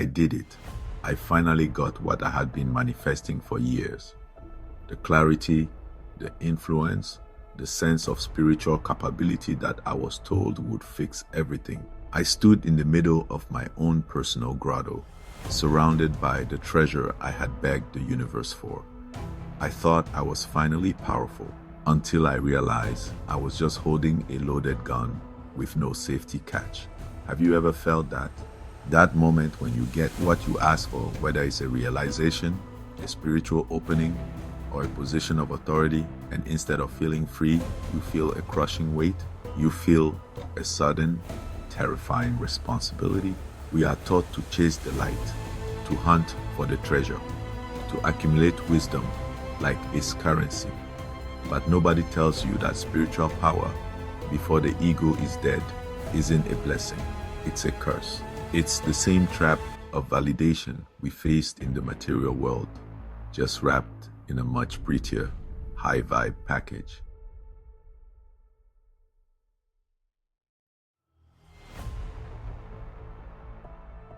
I did it. I finally got what I had been manifesting for years. The clarity, the influence, the sense of spiritual capability that I was told would fix everything. I stood in the middle of my own personal grotto, surrounded by the treasure I had begged the universe for. I thought I was finally powerful, until I realized I was just holding a loaded gun with no safety catch. Have you ever felt that? That moment when you get what you ask for, whether it's a realization, a spiritual opening, or a position of authority, and instead of feeling free, you feel a crushing weight. You feel a sudden, terrifying responsibility. We are taught to chase the light, to hunt for the treasure, to accumulate wisdom like its currency. But nobody tells you that spiritual power, before the ego is dead, isn't a blessing, it's a curse. It's the same trap of validation we faced in the material world, just wrapped in a much prettier, high-vibe package.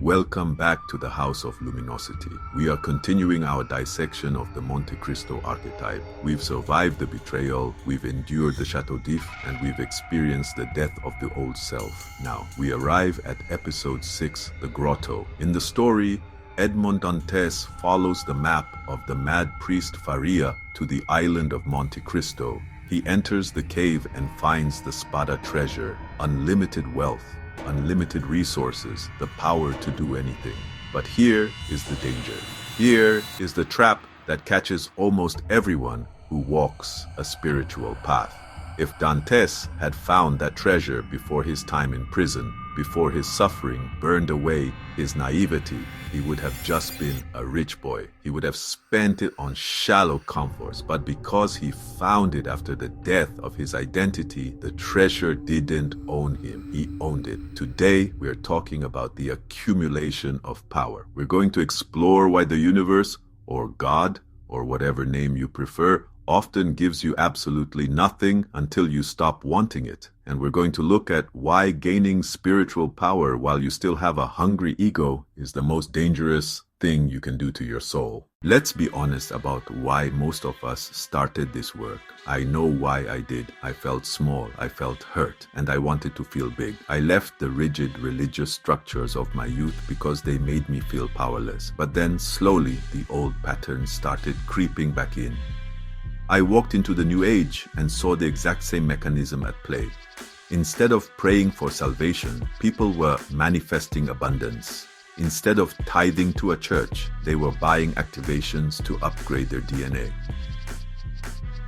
Welcome back to the House of Luminosity. We are continuing our dissection of the Monte Cristo archetype. We've survived the betrayal, we've endured the Chateau d'If, and we've experienced the death of the old self. Now, we arrive at episode 6, the Grotto. In the story, Edmond Dantès follows the map of the mad priest Faria to the island of Monte Cristo. He enters the cave and finds the Spada treasure, unlimited wealth, unlimited resources, the power to do anything. But here is the danger. Here is the trap that catches almost everyone who walks a spiritual path. If Dantès had found that treasure before his time in prison, before his suffering burned away his naivety, he would have just been a rich boy. He would have spent it on shallow comforts. But because he found it after the death of his identity, the treasure didn't own him. He owned it. Today, we're talking about the accumulation of power. We're going to explore why the universe, or God, or whatever name you prefer, often gives you absolutely nothing until you stop wanting it. And we're going to look at why gaining spiritual power while you still have a hungry ego is the most dangerous thing you can do to your soul. Let's be honest about why most of us started this work. I know why I did. I felt small, I felt hurt, and I wanted to feel big. I left the rigid religious structures of my youth because they made me feel powerless. But then slowly the old patterns started creeping back in. I walked into the new age and saw the exact same mechanism at play. Instead of praying for salvation, people were manifesting abundance. Instead of tithing to a church, they were buying activations to upgrade their DNA.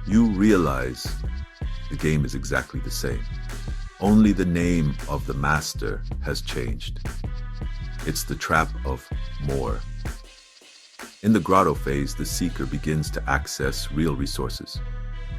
You realize the game is exactly the same. Only the name of the master has changed. It's the trap of more. In the Grotto Phase, the seeker begins to access real resources.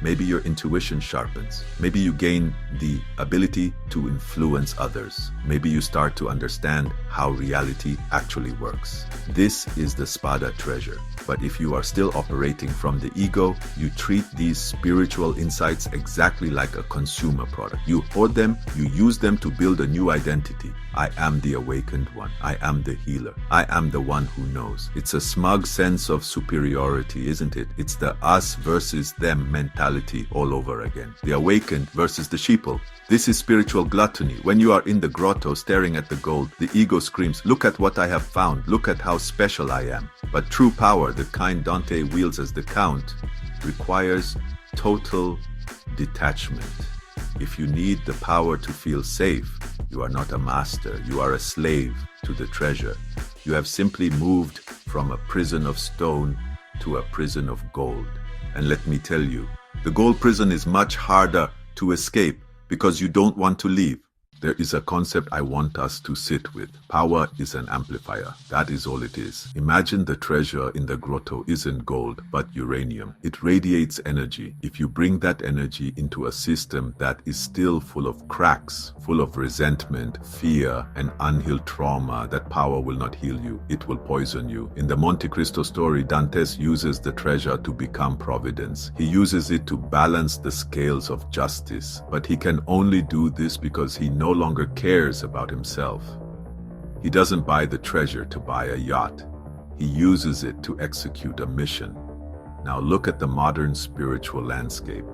Maybe your intuition sharpens. Maybe you gain the ability to influence others. Maybe you start to understand how reality actually works. This is the Spada treasure. But if you are still operating from the ego, you treat these spiritual insights exactly like a consumer product. You hoard them, you use them to build a new identity. I am the awakened one. I am the healer. I am the one who knows. It's a smug sense of superiority, isn't it? It's the us versus them mentality all over again. The awakened versus the sheeple. This is spiritual gluttony. When you are in the grotto staring at the gold, the ego screams, "Look at what I have found. Look at how special I am." But true power, the kind Dante wields as the Count, requires total detachment. If you need the power to feel safe, you are not a master. You are a slave to the treasure. You have simply moved from a prison of stone to a prison of gold. And let me tell you, the gold prison is much harder to escape because you don't want to leave. There is a concept I want us to sit with. Power is an amplifier. That is all it is. Imagine the treasure in the grotto isn't gold, but uranium. It radiates energy. If you bring that energy into a system that is still full of cracks, full of resentment, fear, and unhealed trauma, that power will not heal you. It will poison you. In the Monte Cristo story, Dantès uses the treasure to become providence. He uses it to balance the scales of justice. But he can only do this because he no longer cares about himself. He doesn't buy the treasure to buy a yacht. He uses it to execute a mission. Now look at the modern spiritual landscape.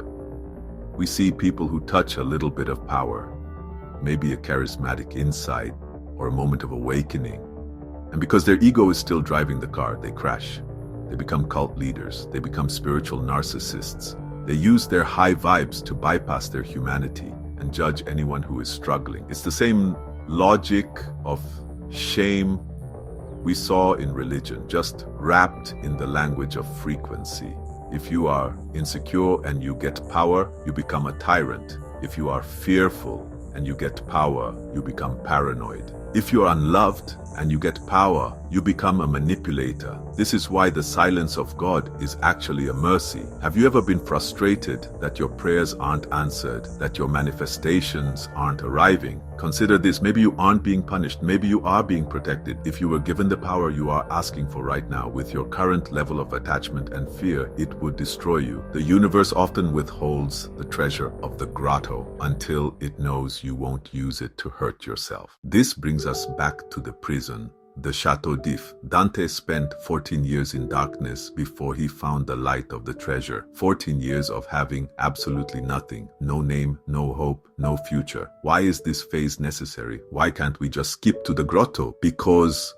We see people who touch a little bit of power, maybe a charismatic insight or a moment of awakening. And because their ego is still driving the car, they crash. They become cult leaders. They become spiritual narcissists. They use their high vibes to bypass their humanity and judge anyone who is struggling. It's the same logic of shame we saw in religion, just wrapped in the language of frequency. If you are insecure and you get power, you become a tyrant. If you are fearful and you get power, you become paranoid. If you are unloved and you get power, you become a manipulator. This is why the silence of God is actually a mercy. Have you ever been frustrated that your prayers aren't answered, that your manifestations aren't arriving? Consider this, maybe you aren't being punished, maybe you are being protected. If you were given the power you are asking for right now, with your current level of attachment and fear, it would destroy you. The universe often withholds the treasure of the grotto until it knows you won't use it to hurt yourself. This brings us back to the prison, the Château d'If. Dante spent 14 years in darkness before he found the light of the treasure. 14 years of having absolutely nothing, no name, no hope, no future. Why is this phase necessary? Why can't we just skip to the grotto? Because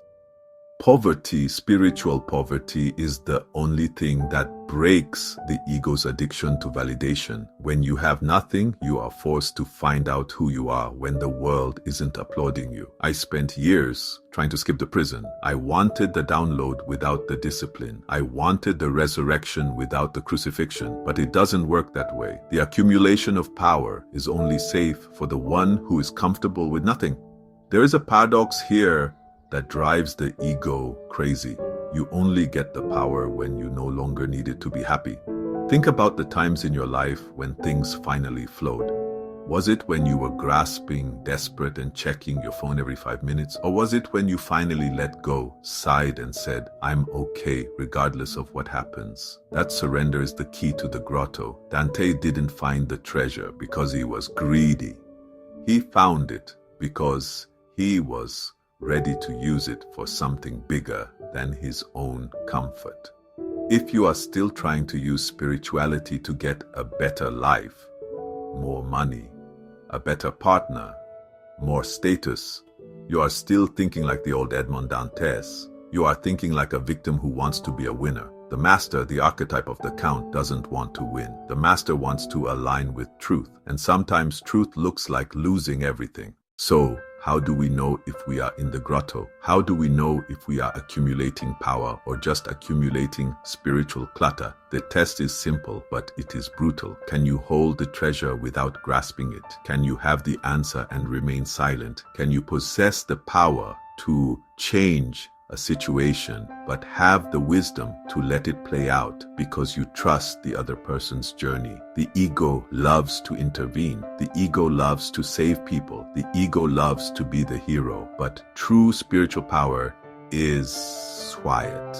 poverty, spiritual poverty, is the only thing that breaks the ego's addiction to validation. When you have nothing, you are forced to find out who you are when the world isn't applauding you. I spent years trying to skip the prison. I wanted the download without the discipline. I wanted the resurrection without the crucifixion. But it doesn't work that way. The accumulation of power is only safe for the one who is comfortable with nothing. There is a paradox here that drives the ego crazy. You only get the power when you no longer need it to be happy. Think about the times in your life when things finally flowed. Was it when you were grasping, desperate, and checking your phone every 5 minutes? Or was it when you finally let go, sighed, and said, I'm okay regardless of what happens? That surrender is the key to the grotto. Dante didn't find the treasure because he was greedy. He found it because he was ready to use it for something bigger than his own comfort. If you are still trying to use spirituality to get a better life, more money, a better partner, more status, you are still thinking like the old Edmond Dantès. You are thinking like a victim who wants to be a winner. The master, the archetype of the count, doesn't want to win. The master wants to align with truth, and sometimes truth looks like losing everything. So, how do we know if we are in the grotto? How do we know if we are accumulating power or just accumulating spiritual clutter? The test is simple, but it is brutal. Can you hold the treasure without grasping it? Can you have the answer and remain silent? Can you possess the power to change a situation, but have the wisdom to let it play out because you trust the other person's journey? The ego loves to intervene. The ego loves to save people. The ego loves to be the hero. But true spiritual power is quiet.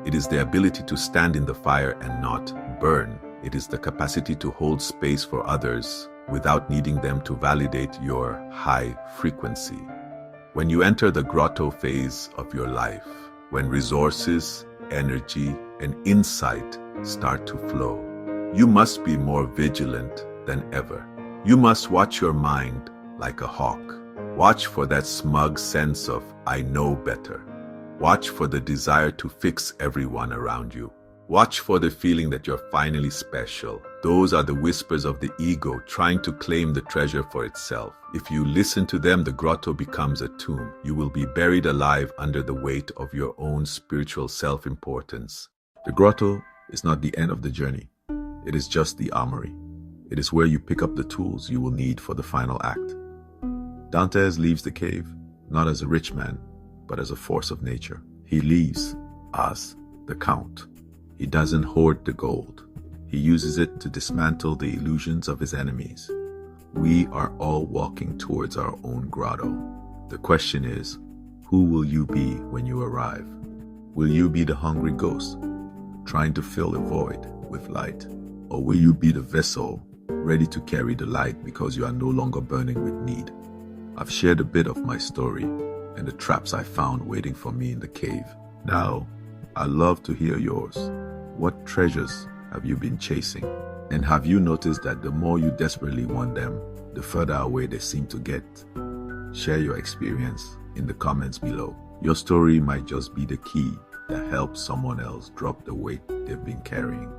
It is the ability to stand in the fire and not burn. It is the capacity to hold space for others without needing them to validate your high frequency. When you enter the grotto phase of your life, when resources, energy, and insight start to flow, you must be more vigilant than ever. You must watch your mind like a hawk. Watch for that smug sense of, I know better. Watch for the desire to fix everyone around you. Watch for the feeling that you're finally special. Those are the whispers of the ego trying to claim the treasure for itself. If you listen to them, the grotto becomes a tomb. You will be buried alive under the weight of your own spiritual self-importance. The grotto is not the end of the journey. It is just the armory. It is where you pick up the tools you will need for the final act. Dantès leaves the cave, not as a rich man, but as a force of nature. He leaves as the count. He doesn't hoard the gold. He uses it to dismantle the illusions of his enemies. We are all walking towards our own grotto. The question is, who will you be when you arrive? Will you be the hungry ghost, trying to fill the void with light? Or will you be the vessel, ready to carry the light because you are no longer burning with need? I've shared a bit of my story. and the traps I found waiting for me in the cave. Now, I'd love to hear yours. What treasures have you been chasing? And have you noticed that the more you desperately want them, the further away they seem to get? Share your experience in the comments below. Your story might just be the key that helps someone else drop the weight they've been carrying.